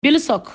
Bilsok,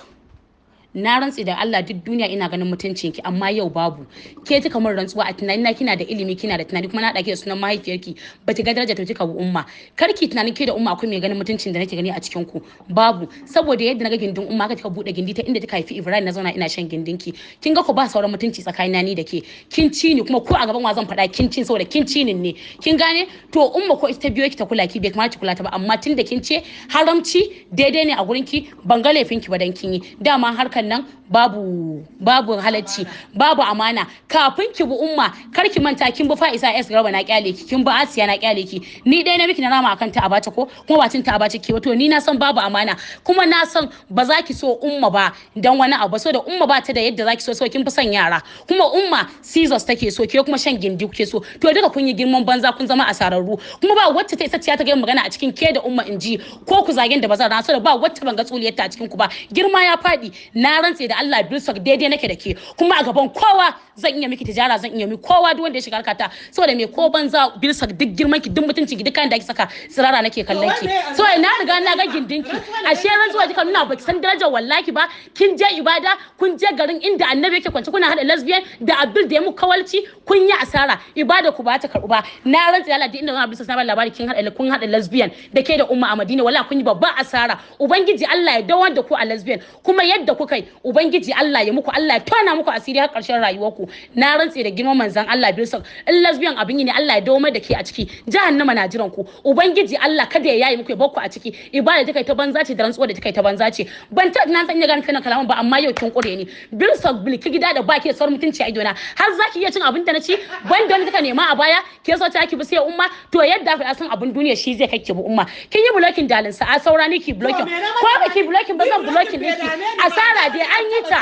na rantsi da Allah duk duniya ina ganin mutuncinki amma yau babu. Ke kika mun rantsuwa a tunanina kina da ilimi kina da tunani kuma na dake da sunan mahaifiyarki baki ga darajar ta kika bu umma. Karki tunanin ke da umma akwai mai ganin mutuncin da nake gani a cikin ku. Babu saboda yadda naga gindin umma ka kika bude gindi ta inda kika haifi Ibrahim na zauna ina shan gindinki. Kin ga ku ba sauran mutunci tsakanina ni da ke. Kin ci ni kuma ko a gaban wa zan faɗa kin cin saboda kin ci ne. Kin gane? To umma ko ita biyo ki ta kula ki bai kamata ki kula ta ba amma tunda kin ce haramci daidai ne a gurin ki ban ga laifin ki ba dan kin yi. Dama harkan nan babu halacci babu amana kafin ki bu umma kar ki manta kin bu Fa'isa S Garba na kyale ki kin bu Asiya na kyale ki ni dai na miki na rama akan ta abace ko kuma ba cin ta abace ki wato ni na san babu amana kuma na san ba za ki so umma ba dan wani abu so da umma ba ta da yadda za ki so kin fi son yara kuma umma scissors take so ke kuma shan gindi kuke so to duka kun yi girman banza kun zama asararru kuma ba wacce ta isa ta ga magana a cikin ke da umma inji ko ku zagen da bazan rana so da ba wacce ban ga tsuliyar ta a cikin ku ba girma ya fadi na rantse da Allah Bilsok daidai nake da ke kuma a gaban kowa zan iya miki tijara zan iya miki kowa duk wanda ya shiga harkata saboda me ko banza Bilsok duk girman ki duk mutuncin ki duk kan da ki saka sirara nake kallon ki so na riga na ga gindinki ashe ran zuwa kika nuna baki san darajar wallahi ba kin je ibada kun je garin inda annabi yake kwance kuna hada lesbian da Abdul da ya muku kawalci kun yi asara ibada ku ba ta karbu ba na rantsi Allah da inda zan Bilsok na ba labari kun hada lesbian da ke da umma a Madina wallahi kun yi babba asara ubangiji Allah ya dawo da ku a lesbian kuma yadda kuka yi ubangiji Allah ya muku Allah ya tona muku asiri har karshen rayuwarku na rantse da girman manzon Allah Bilsok in lesbian abin yi ne Allah ya dawo da ke a ciki jahannama na jiran ku ubangiji Allah kada ya yayi muku ya bakku a ciki ibada take ta banza ce da rantsuwa da take ta banza ce ban ta nan san ya gani kana kalaman ba amma yau kin kure ni Bilsok bilki gida da baki da sauran mutunci a idona har zaki iya cin abin da na ci ban da wani kika nema a baya ke so ta ki bi sai umma to yadda fa san abin duniya shi zai kake bu umma kin yi blocking dalin sa a saura ni ki blocking ko ba ki blocking ba zan blocking ne ki asara dai an yi ta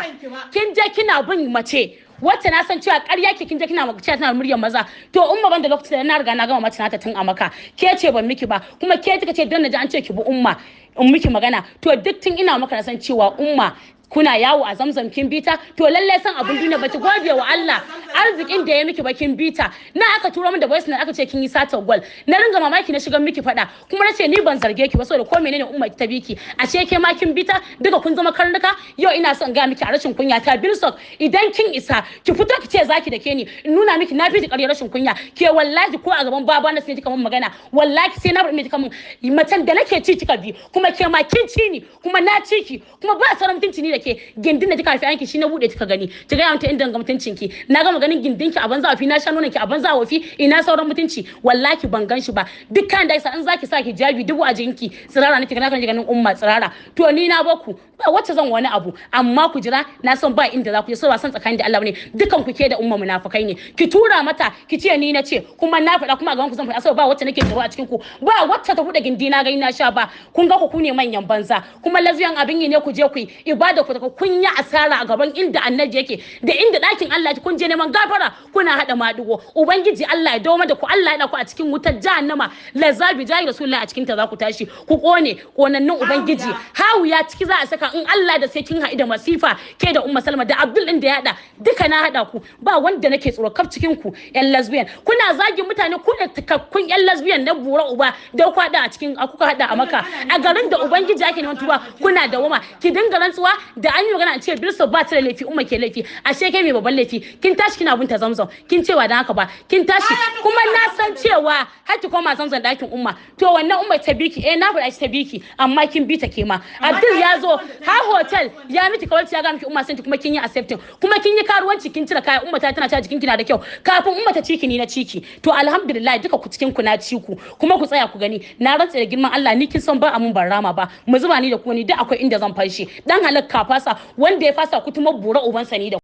kin je kina bin mace wacce na san cewa ƙarya ke kin je kina cewa tana muryar maza to umma banda lokacin da na riga na gama mace nata tun a maka ke ce ban miki ba kuma ke kika ce dan naji an ce ki bi umma in miki magana to duk tun ina maka na san cewa umma kuna yawo a Zamzam kin bita to lalle san abun duniya bace gode wa Allah arzikin da ya miki bakin bita na aka turo min da voice na aka ce kin yi sata gwal na ringa mamaki na shigan miki fada kuma nace ni ban zarge ki ba saboda ko menene umma ta biki ashe ke ma kin bita duka kun zama karnuka yau ina son ga miki a rashin kunya ta Bilsok idan kin isa ki fito ki ce zaki da ke ni in nuna miki na bi da ƙarya rashin kunya ke wallahi ko a gaban baba na sai kika mun magana wallahi sai na bar miki kamun macen da nake ci kika bi kuma ke ma kin ci ni kuma na ci ki kuma ba sauran mutunci ni da ke gindin da kika haifi yanki shi na bude kika gani ki ga yanta inda ga mutuncin ki na ga maganin gindin ki a banza wafi na sha nonon ki a banza wafi ina sauran mutunci wallahi ban gan shi ba dukkan da isa in zaki sa hijabi dubu a jinki tsirara nake kana ganin umma tsirara to ni na baku ba wacce zan wani abu amma ku jira na san ba inda za ku je so ba san tsakanin da Allah bane dukan ku ke da umma munafikai ne ki tura mata ki ce ni na ce kuma na faɗa kuma a gaban ku zan faɗa saboda ba wacce nake tsoro a cikin ku ba wacce ta bude gindi na ga ina sha ba kun ga ku ne manyan banza kuma lesbian abin yi ne ku je ku yi ibada ku kun yi asara a gaban inda annabi yake da inda ɗakin Allah kun je neman gafara kuna hada madugo ubangiji Allah ya dawo da ku Allah ya da ku a cikin wutar jahannama lazabi jahi rasulullahi a cikin ta za ku tashi ku kone konannun ubangiji hawiya ciki za a saka in Allah da sai kin haɗu da masifa ke da umma Salma da Abdul din da ya hada duka na hada ku ba wanda nake tsoro kaf cikin ku yan lesbian kuna zagin mutane ku da takakkun yan lesbian na bura uba da ku hada a cikin kuka hada a maka a garin da ubangiji yake neman tuba kuna da wama ki dinga rantsuwa da an yi magana ce Bilsok ba ta da laifi umma ke laifi ashe kai mai babban laifi kin tashi kina bunta Zamzam kin cewa dan haka ba kin tashi kuma na san cewa har ki koma Zamzam dakin umma to wannan umma ta biki na faɗa ta biki amma kin bi ta ke ma Abdul ya zo ha hotel ya miki kawalci ya ga miki umma santi kuma kin yi accepting kuma kin yi karuwanci kin cire kaya umma ta tana ta jikin kina da kyau kafin umma ta ciki ni na ciki to alhamdulillah duka ku cikin ku na ciku kuma ku tsaya ku gani na rantsa da girman Allah ni kin san ba amun ban rama ba mu zuba ni da ku ni duk akwai inda zan fashi dan halakka fasa wanda ya fasa kutumar bura ubansa ni da